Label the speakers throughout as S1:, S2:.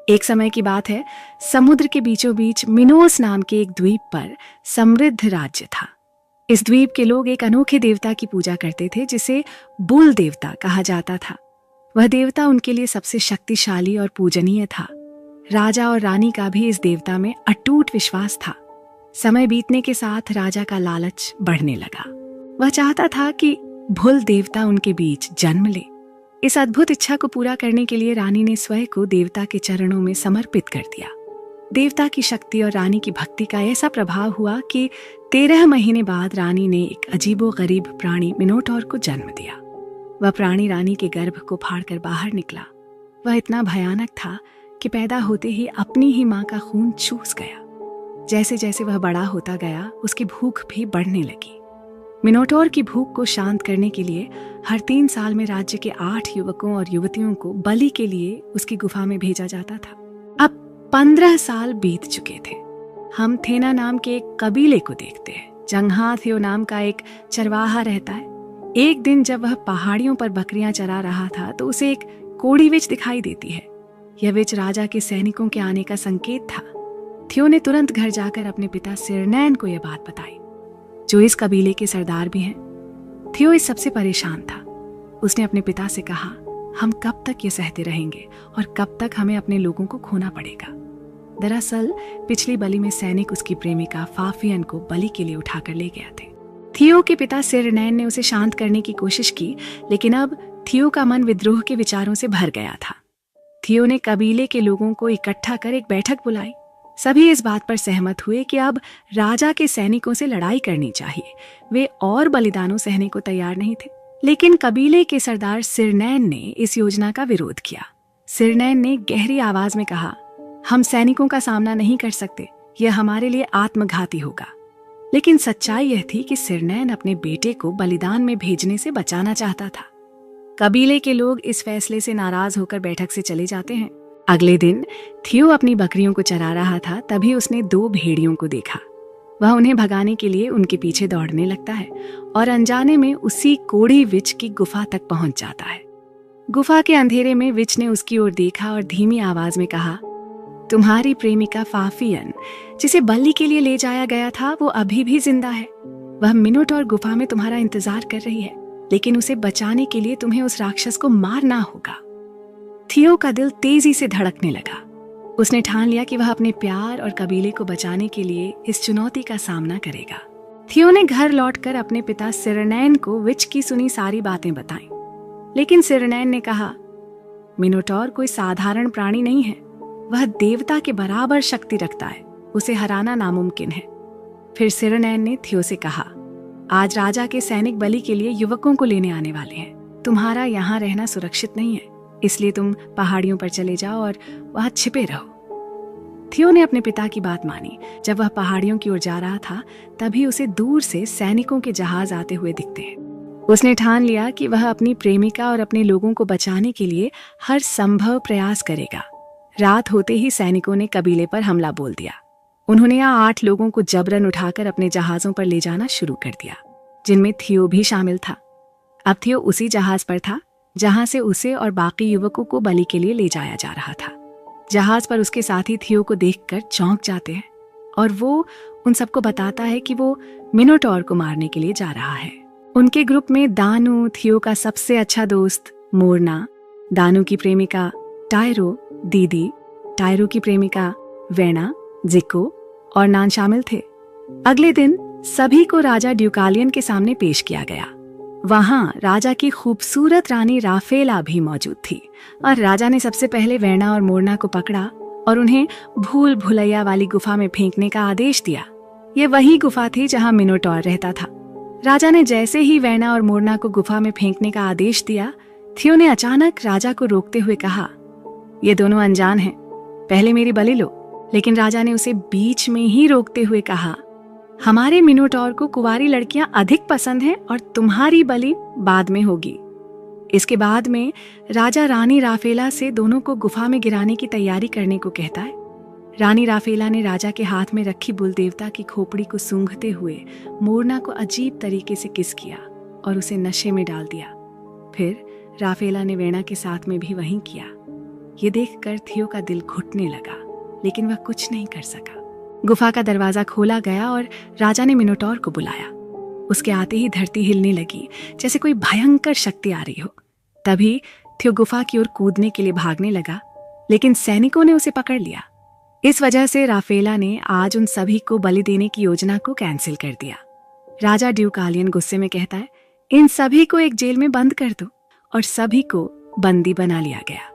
S1: एक समय की बात है, समुद्र के बीचों बीच मिनोस नाम के एक द्वीप पर समृद्ध राज्य था। इस द्वीप के लोग एक अनोखे देवता की पूजा करते थे जिसे बुल देवता कहा जाता था। वह देवता उनके लिए सबसे शक्तिशाली और पूजनीय था। राजा और रानी का भी इस देवता में अटूट विश्वास था। समय बीतने के साथ राजा का लालच बढ़ने लगा। वह चाहता था कि बुल देवता उनके बीच जन्म ले। इस अद्भुत इच्छा को पूरा करने के लिए रानी ने स्वयं को देवता के चरणों में समर्पित कर दिया। देवता की शक्ति और रानी की भक्ति का ऐसा प्रभाव हुआ कि 13 महीने बाद रानी ने एक अजीबोगरीब प्राणी मिनोटॉर को जन्म दिया। वह प्राणी रानी के गर्भ को फाड़कर बाहर निकला। वह इतना भयानक था कि पैदा होते ही अपनी ही मां का खून चूस गया। जैसे जैसे वह बड़ा होता गया, उसकी भूख भी बढ़ने लगी। मिनोटॉर की भूख को शांत करने के लिए हर 3 साल में राज्य के 8 युवकों और युवतियों को बलि के लिए उसकी गुफा में भेजा जाता था। अब 15 साल बीत चुके थे। हम थेना नाम के एक कबीले को देखते हैं, जहां थियो नाम का एक चरवाहा रहता है। एक दिन जब वह पहाड़ियों पर बकरियां चरा रहा था तो उसे एक कोड़ी विच दिखाई देती है। यह विच राजा के सैनिकों के आने का संकेत था। थियो ने तुरंत घर जाकर अपने पिता सिरनैन को यह बात बताई, जो इस कबीले के सरदार भी हैं। थियो इस सबसे परेशान था। उसने अपने पिता से कहा, हम कब तक ये सहते रहेंगे और कब तक हमें अपने लोगों को खोना पड़ेगा। दरअसल पिछली बलि में सैनिक उसकी प्रेमिका फाफियन को बलि के लिए उठाकर ले गया थे। थियो के पिता सिरनैन ने उसे शांत करने की कोशिश की, लेकिन अब थियो का मन विद्रोह के विचारों से भर गया था। थियो ने कबीले के लोगों को इकट्ठा कर एक बैठक बुलाई। सभी इस बात पर सहमत हुए कि अब राजा के सैनिकों से लड़ाई करनी चाहिए। वे और बलिदानों सहने को तैयार नहीं थे। लेकिन कबीले के सरदार सिरनैन ने इस योजना का विरोध किया। सिरनैन ने गहरी आवाज में कहा, हम सैनिकों का सामना नहीं कर सकते, यह हमारे लिए आत्मघाती होगा। लेकिन सच्चाई यह थी कि सिरनैन अपने बेटे को बलिदान में भेजने से बचाना चाहता था। कबीले के लोग इस फैसले से नाराज होकर बैठक से चले जाते हैं। अगले दिन थियो अपनी बकरियों को चरा रहा था, तभी उसने 2 भेड़ियों को देखा। वह उन्हें भगाने के लिए उनके पीछे दौड़ने लगता है और अनजाने में उसी कोड़ी विच की गुफा तक पहुंच जाता है। गुफा के अंधेरे में विच ने उसकी ओर देखा और धीमी आवाज में कहा, तुम्हारी प्रेमिका फाफियन, जिसे बलि के लिए ले जाया गया था, वो अभी भी जिंदा है। वह मिनोटॉर गुफा में तुम्हारा इंतजार कर रही है, लेकिन उसे बचाने के लिए तुम्हें उस राक्षस को मारना होगा। थियो का दिल तेजी से धड़कने लगा। उसने ठान लिया कि वह अपने प्यार और कबीले को बचाने के लिए इस चुनौती का सामना करेगा। थियो ने घर लौटकर अपने पिता सिरनैन को विच की सुनी सारी बातें बताईं। लेकिन सिरनैन ने कहा, मिनोटॉर कोई साधारण प्राणी नहीं है, वह देवता के बराबर शक्ति रखता है, उसे हराना नामुमकिन है। फिर सिरनैन ने थियो से कहा, आज राजा के सैनिक बलि के लिए युवकों को लेने आने वाले हैं। तुम्हारा यहाँ रहना सुरक्षित नहीं है, इसलिए तुम पहाड़ियों पर चले जाओ और वहां छिपे रहो। थियो ने अपने पिता की बात मानी। जब वह पहाड़ियों की ओर जा रहा था, तभी उसे दूर से सैनिकों के जहाज आते हुए दिखते हैं। उसने ठान लिया कि वह अपनी प्रेमिका और अपने लोगों को बचाने के लिए हर संभव प्रयास करेगा। रात होते ही सैनिकों ने कबीले पर हमला बोल दिया। उन्होंने यहाँ 8 लोगों को जबरन उठाकर अपने जहाजों पर ले जाना शुरू कर दिया, जिनमें थियो भी शामिल था। अब थियो उसी जहाज पर था जहां से उसे और बाकी युवकों को बलि के लिए ले जाया जा रहा था। जहाज पर उसके साथी थियो को देखकर चौंक जाते हैं और वो उन सबको बताता है कि वो मिनोटॉर को मारने के लिए जा रहा है। उनके ग्रुप में दानू, थियो का सबसे अच्छा दोस्त मोरना, दानू की प्रेमिका टायरो दीदी, टायरो की प्रेमिका वेना, जिको और नान शामिल थे। अगले दिन सभी को राजा ड्यूकालियन के सामने पेश किया गया। वहां राजा की खूबसूरत रानी राफेला भी मौजूद थी और राजा ने सबसे पहले वेना और मोरना को पकड़ा और उन्हें भूल भुलैया वाली गुफा में फेंकने का आदेश दिया। ये वही गुफा थी जहां मिनोटॉर रहता था। राजा ने जैसे ही वेना और मोरना को गुफा में फेंकने का आदेश दिया, थियो ने अचानक राजा को रोकते हुए कहा, ये दोनों अनजान हैं, पहले मेरी बलि लो। लेकिन राजा ने उसे बीच में ही रोकते हुए कहा, हमारे मिनोटॉर को कुंवारी लड़कियां अधिक पसंद हैं और तुम्हारी बलि बाद में होगी। इसके बाद में राजा रानी राफेला से दोनों को गुफा में गिराने की तैयारी करने को कहता है। रानी राफेला ने राजा के हाथ में रखी बुल देवता की खोपड़ी को सूंघते हुए मोरना को अजीब तरीके से किस किया और उसे नशे में डाल दिया। फिर राफेला ने वेना के साथ में भी वही किया। ये देखकर थियो का दिल घुटने लगा, लेकिन वह कुछ नहीं कर सका। गुफा का दरवाजा खोला गया और राजा ने मिनोटॉर को बुलाया। उसके आते ही धरती हिलने लगी, जैसे कोई भयंकर शक्ति आ रही हो। तभी थियो गुफा की ओर कूदने के लिए भागने लगा, लेकिन सैनिकों ने उसे पकड़ लिया। इस वजह से राफेला ने आज उन सभी को बलि देने की योजना को कैंसिल कर दिया। राजा ड्यूकालियन गुस्से में कहता है, इन सभी को एक जेल में बंद कर दो, और सभी को बंदी बना लिया गया।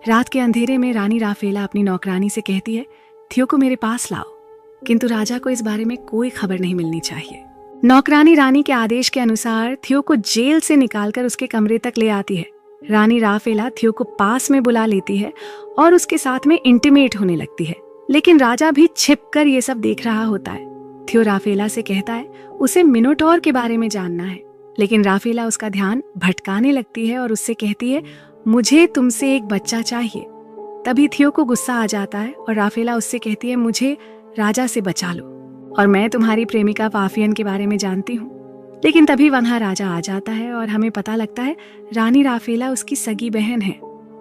S1: रात के अंधेरे में रानी राफेला अपनी नौकरानी से कहती है, थियो को मेरे पास लाओ, किंतु राजा को इस बारे में कोई खबर नहीं मिलनी चाहिए। नौकरानी रानी के आदेश के अनुसार थियो को जेल से निकालकर उसके कमरे तक ले आती है। रानी राफेला थियो को पास में बुला लेती है और उसके साथ में इंटीमेट होने लगती है, लेकिन राजा भी छिपकर ये सब देख रहा होता है। थियो राफेला से कहता है उसे मिनोटॉर के बारे में जानना है, लेकिन राफेला उसका ध्यान भटकाने लगती है और उससे कहती है, मुझे तुमसे एक बच्चा चाहिए। तभी थियो को गुस्सा आ जाता है और राफेला उससे कहती है, मुझे राजा से बचा लो, और मैं तुम्हारी प्रेमिका फाफियन के बारे में जानती हूँ। लेकिन तभी वहां राजा आ जाता है और हमें पता लगता है रानी राफेला उसकी सगी बहन है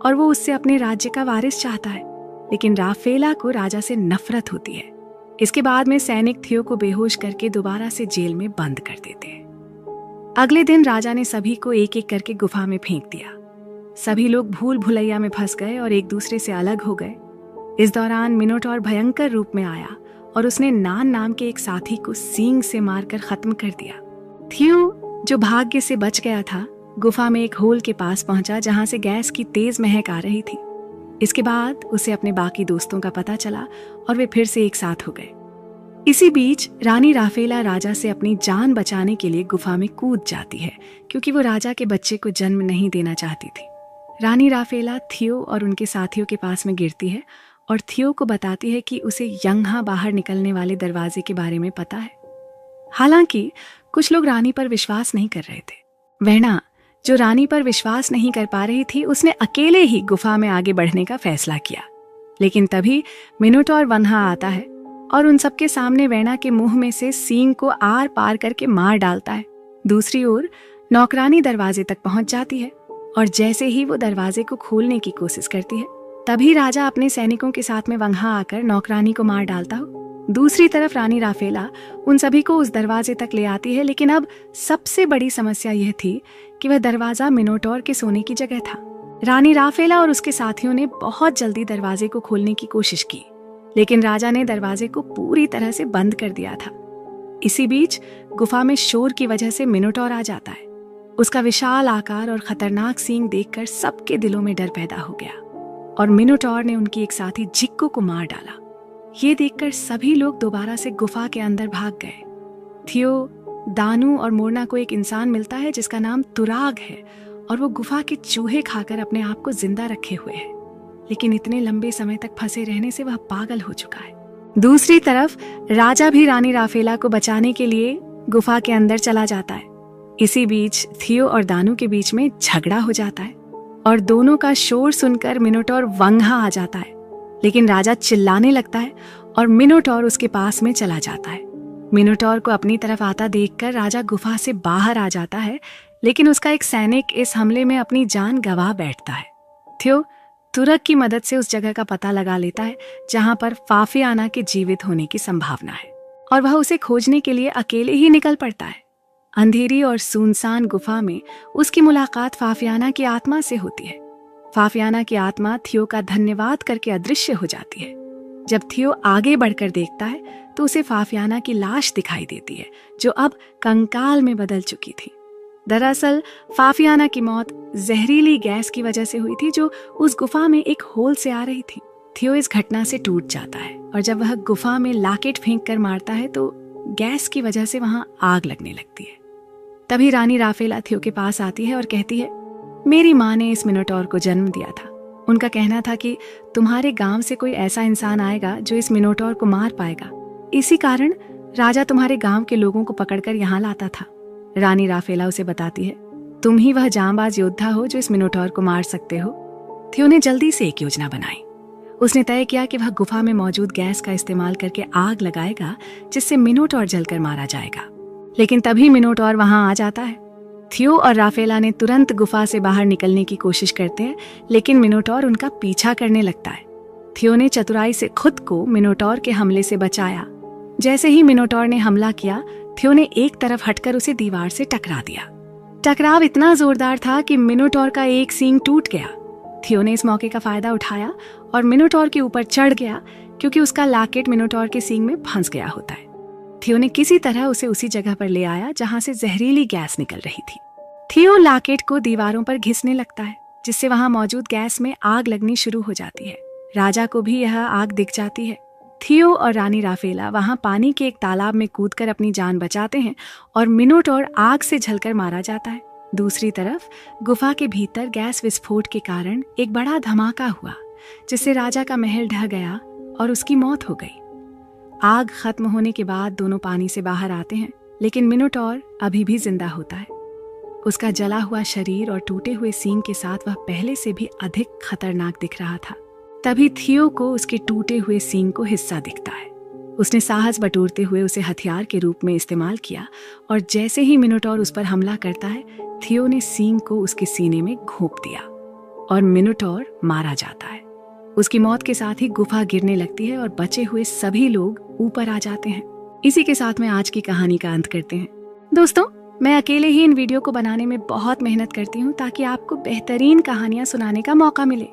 S1: और वो उससे अपने राज्य का वारिस चाहता है, लेकिन राफेला को राजा से नफरत होती है। इसके बाद में सैनिक थियो को बेहोश करके दोबारा से जेल में बंद कर देते हैं। अगले दिन राजा ने सभी को एक एक करके गुफा में फेंक दिया। सभी लोग भूल भुलैया में फंस गए और एक दूसरे से अलग हो गए। इस दौरान मिनोटॉर भयंकर रूप में आया और उसने नान नाम के एक साथी को सींग से मारकर खत्म कर दिया। थियो, जो भाग्य से बच गया था, गुफा में एक होल के पास पहुंचा जहां से गैस की तेज महक आ रही थी। इसके बाद उसे अपने बाकी दोस्तों का पता चला और वे फिर से एक साथ हो गए। इसी बीच रानी राफेला राजा से अपनी जान बचाने के लिए गुफा में कूद जाती है, क्योंकि वो राजा के बच्चे को जन्म नहीं देना चाहती थी। रानी राफेला थियो और उनके साथियों के पास में गिरती है और थियो को बताती है कि उसे यहाँ बाहर निकलने वाले दरवाजे के बारे में पता है। हालांकि कुछ लोग रानी पर विश्वास नहीं कर रहे थे। वेना, जो रानी पर विश्वास नहीं कर पा रही थी, उसने अकेले ही गुफा में आगे बढ़ने का फैसला किया। लेकिन तभी मिनोटॉर वहां आता है और उन सबके सामने वेना के मुंह में से सींग को आर पार करके मार डालता है। दूसरी ओर नौकरानी दरवाजे तक पहुंच जाती है और जैसे ही वो दरवाजे को खोलने की कोशिश करती है, तभी राजा अपने सैनिकों के साथ में वहां आकर नौकरानी को मार डालता हो। दूसरी तरफ रानी राफेला उन सभी को उस दरवाजे तक ले आती है, लेकिन अब सबसे बड़ी समस्या यह थी कि वह दरवाजा मिनोटॉर के सोने की जगह था। रानी राफेला और उसके साथियों ने बहुत जल्दी दरवाजे को खोलने की कोशिश की, लेकिन राजा ने दरवाजे को पूरी तरह से बंद कर दिया था। इसी बीच गुफा में शोर की वजह से मिनोटॉर आ जाता है। उसका विशाल आकार और खतरनाक सींग देखकर सबके दिलों में डर पैदा हो गया और मिनोटॉर ने उनकी एक साथी जिक्को को मार डाला। ये देखकर सभी लोग दोबारा से गुफा के अंदर भाग गए। थियो, दानू और मोरना को एक इंसान मिलता है जिसका नाम तुराग है और वो गुफा के चूहे खाकर अपने आप को जिंदा रखे हुए है, लेकिन इतने लंबे समय तक फंसे रहने से वह पागल हो चुका है। दूसरी तरफ राजा भी रानी राफेला को बचाने के लिए गुफा के अंदर चला जाता है। इसी बीच थियो और दानू के बीच में झगड़ा हो जाता है और दोनों का शोर सुनकर मिनोटॉर वहां आ जाता है, लेकिन राजा चिल्लाने लगता है और मिनोटॉर उसके पास में चला जाता है। मिनोटॉर को अपनी तरफ आता देखकर राजा गुफा से बाहर आ जाता है, लेकिन उसका एक सैनिक इस हमले में अपनी जान गंवा बैठता है। थियो तुरक की मदद से उस जगह का पता लगा लेता है जहां पर फाफियाना के जीवित होने की संभावना है और वह उसे खोजने के लिए अकेले ही निकल पड़ता है। अंधेरी और सुनसान गुफा में उसकी मुलाकात फाफियाना की आत्मा से होती है। फाफियाना की आत्मा थियो का धन्यवाद करके अदृश्य हो जाती है। जब थियो आगे बढ़कर देखता है तो उसे फाफियाना की लाश दिखाई देती है, जो अब कंकाल में बदल चुकी थी। दरअसल फाफियाना की मौत जहरीली गैस की वजह से हुई थी, जो उस गुफा में एक होल से आ रही थी। थियो इस घटना से टूट जाता है और जब वह गुफा में लाकेट फेंक कर मारता है तो गैस की वजह से वहां आग लगने लगती है। तभी रानी राफेला थियो के पास आती है और कहती है, मेरी माँ ने इस मिनोटॉर को जन्म दिया था। उनका कहना था कि तुम्हारे गांव से कोई ऐसा इंसान आएगा जो इस मिनोटॉर को मार पाएगा। इसी कारण राजा तुम्हारे गांव के लोगों को पकड़कर यहाँ लाता था। रानी राफेला उसे बताती है, तुम ही वह जांबाज योद्धा हो जो इस मिनोटॉर को मार सकते हो। थियो ने जल्दी से एक योजना बनाई। उसने तय किया कि वह गुफा में मौजूद गैस का इस्तेमाल करके आग लगाएगा, जिससे मिनोटॉर जलकर मारा जाएगा। लेकिन तभी मिनोटॉर वहां आ जाता है। थियो और राफेला ने तुरंत गुफा से बाहर निकलने की कोशिश करते हैं, लेकिन मिनोटॉर उनका पीछा करने लगता है। थियो ने चतुराई से खुद को मिनोटॉर के हमले से बचाया। जैसे ही मिनोटॉर ने हमला किया, थियो ने एक तरफ हटकर उसे दीवार से टकरा दिया। टकराव इतना जोरदार था कि मिनोटॉर का एक सींग टूट गया। थियो ने इस मौके का फायदा उठाया और मिनोटॉर के ऊपर चढ़ गया, क्योंकि उसका लाकेट मिनोटॉर के सींग में फंस गया होता है। थियो ने किसी तरह उसे उसी जगह पर ले आया जहां से जहरीली गैस निकल रही थी। थियो लाकेट को दीवारों पर घिसने लगता है, जिससे वहां मौजूद गैस में आग लगनी शुरू हो जाती है। राजा को भी यह आग दिख जाती है। थियो और रानी राफेला वहां पानी के एक तालाब में कूदकर अपनी जान बचाते हैं और मिनोटॉर आग से झलकर मारा जाता है। दूसरी तरफ गुफा के भीतर गैस विस्फोट के कारण एक बड़ा धमाका हुआ, जिससे राजा का महल ढह गया और उसकी मौत हो गई। आग खत्म होने के बाद दोनों पानी से बाहर आते हैं, लेकिन मिनोटॉर अभी भी जिंदा होता है। उसका जला हुआ शरीर और टूटे हुए सींग के साथ वह पहले से भी अधिक खतरनाक दिख रहा था। तभी थियो को उसके टूटे हुए सींग को हिस्सा दिखता है। उसने साहस बटोरते हुए उसे हथियार के रूप में इस्तेमाल किया और जैसे ही मिनोटॉर उस पर हमला करता है, थियो ने सींग को उसके सीने में घोंप दिया और मिनोटॉर मारा जाता है। उसकी मौत के साथ ही गुफा गिरने लगती है और बचे हुए सभी लोग ऊपर आ जाते हैं। इसी के साथ मैं आज की कहानी का अंत करते हैं। दोस्तों, मैं अकेले ही इन वीडियो को बनाने में बहुत मेहनत करती हूँ ताकि आपको बेहतरीन कहानियां सुनाने का मौका मिले।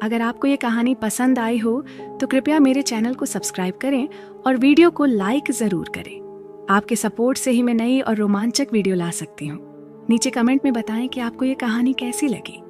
S1: अगर आपको ये कहानी पसंद आई हो तो कृपया मेरे चैनल को सब्सक्राइब करें और वीडियो को लाइक जरूर करें। आपके सपोर्ट से ही मैं नई और रोमांचक वीडियो ला सकती हूँ। नीचे कमेंट में बताएं कि आपको ये कहानी कैसी लगी।